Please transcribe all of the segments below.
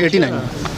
89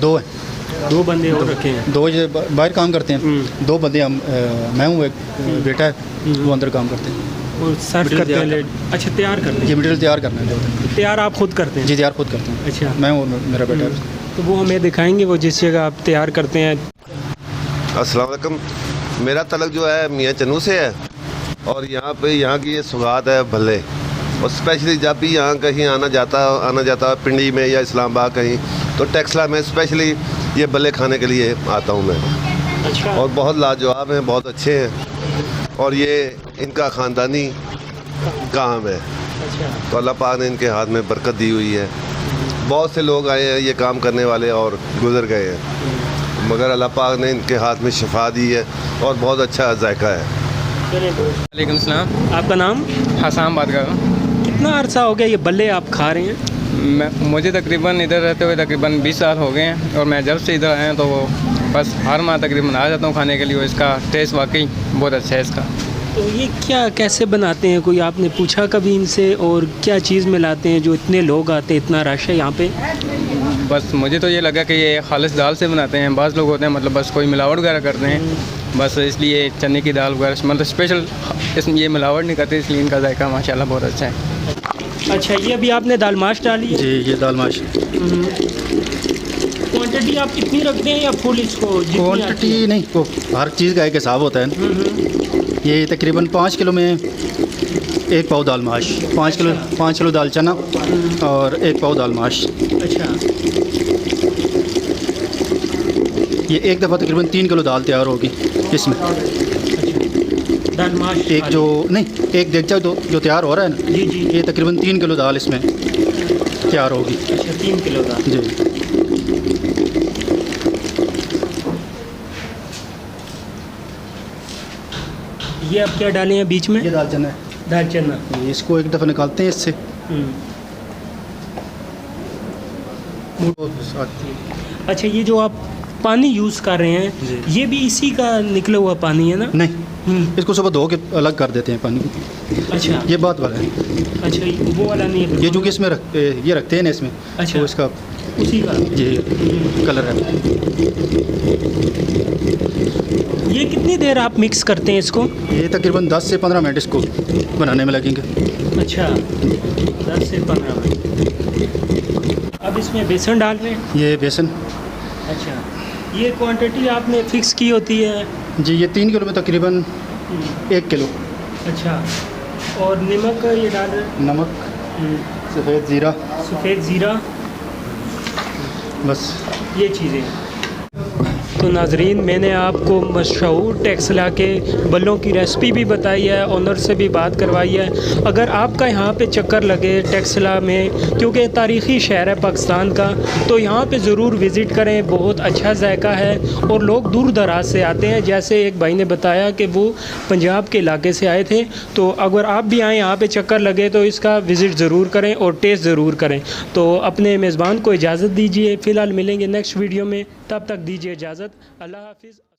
दो हैं, 2 बंदे और रखे हैं। 2 ये बाहर काम करते हैं, 2 बंदे हम, मैं हूँ, एक बेटा है वो अंदर काम करते हैं। और सर्व करते हैं? अच्छा, तैयार करते हैं। ये मटेरियल तैयार करना है जो होता है। तैयार आप खुद करते हैं? जी तैयार खुद करते हैं। अच्छा, मैं और मेरा बेटा है। तो वो हमें दिखाएंगे वो जिस जगह आप तैयार करते हैं? अस्सलाम वालेकुम। मेरा तलक जो है मियाँ चन्नू से है और यहाँ पे यहाँ की ये सुगात है भले, और स्पेशली जब भी यहाँ कहीं आना जाता है पिंडी में या इस्लामाबाद कहीं, तो टैक्सला में स्पेशली ये भले खाने के लिए आता हूँ मैं। अच्छा। और बहुत लाजवाब हैं, बहुत अच्छे हैं, और ये इनका ख़ानदानी काम है। अच्छा। तो अल्लाह पाक ने इनके हाथ में बरकत दी हुई है। बहुत से लोग आए हैं ये काम करने वाले और गुजर गए हैं, मगर अल्लाह पाक ने इनके हाथ में शिफा दी है और बहुत अच्छा जायका है। वालेकुम सलाम। आपका नाम? हसान बात कर रहा हूँ। कितना अरसा हो गया ये भल्ले आप खा रहे हैं? मुझे तकरीबन इधर रहते हुए तकरीबन 20 साल हो गए हैं, और मैं जब से इधर आया तो वो बस हर माह तकरीबन आ जाता हूँ खाने के लिए। इसका टेस्ट वाकई बहुत अच्छा है इसका। तो ये क्या कैसे बनाते हैं, कोई आपने पूछा कभी इनसे? और क्या चीज़ मिलाते हैं जो इतने लोग आते हैं, इतना रश है यहाँ पे? बस मुझे तो ये लगा कि ये खालिश दाल से बनाते हैं। बाज़ लोग होते हैं मतलब बस कोई मिलावट वगैरह करते हैं, बस इसलिए चने की दाल वगैरह मतलब स्पेशल इसमें ये मिलावट नहीं करते, इसलिए इनका जायका माशाल्लाह बहुत अच्छा है। अच्छा, ये अभी आपने दाल माश डाली है? जी ये दाल माश। क्वांटिटी आप कितनी रखते हैं या फुल इसको? क्वांटिटी नहीं, वो हर चीज़ का एक हिसाब होता है। ये तकरीबन 5 किलो में 1 पाव दाल माश, 5 किलो दाल चना और 1 पाव दाल माश। अच्छा। ये एक दफ़ा तकरीबन 3 किलो दाल तैयार होगी इसमें। दाल माश एक जो नहीं, एक देगचा जो तैयार हो रहा है ना, जी जी, ये तकरीबन 3 किलो दाल इसमें तैयार होगी। अच्छा 3 किलो दाल। जी। ये अब क्या डाले हैं बीच में? ये दाल चना है। दाल चना। इसको एक दफ़ा निकालते हैं इससे। अच्छा, ये जो आप पानी यूज़ कर रहे हैं ये भी इसी का निकला हुआ पानी है ना? नहीं, इसको सुबह धो के अलग कर देते हैं पानी को। अच्छा, ये बात वाला है। अच्छा, वो वाला नहीं है? ये जो कि इसमें ये रखते हैं ना इसमें। अच्छा, तो इसका उसी का ये कलर है। ये कितनी देर आप मिक्स करते हैं इसको? ये तकरीबन 10 से 15 मिनट इसको बनाने में लगेंगे। अच्छा, 10 से 15 मिनट। अब इसमें बेसन डाल रहे हैं? ये बेसन। अच्छा, ये क्वांटिटी आपने फिक्स की होती है? जी ये 3 किलो में तकरीबन 1 किलो। अच्छा, और नमक ये डाल रहे हैं? नमक, सफ़ेद ज़ीरा, सफ़ेद ज़ीरा, बस ये चीज़ें। तो नाजरीन, मैंने आपको मशहूर टैक्सला के बल्लों की रेसिपी भी बताई है, ओनर से भी बात करवाई है। अगर आपका यहाँ पे चक्कर लगे टैक्सला में, क्योंकि तारीख़ी शहर है पाकिस्तान का, तो यहाँ पे ज़रूर विज़िट करें। बहुत अच्छा जायका है और लोग दूर दराज से आते हैं। जैसे एक भाई ने बताया कि वो पंजाब के इलाके से आए थे। तो अगर आप भी आएँ यहाँ पे चक्कर लगे तो इसका विज़िट ज़रूर करें और टेस्ट ज़रूर करें। तो अपने मेज़बान को इजाज़त दीजिए। फ़िलहाल मिलेंगे नेक्स्ट वीडियो में, तब तक दीजिए इजाज़त। अल्लाह हाफ़िज़।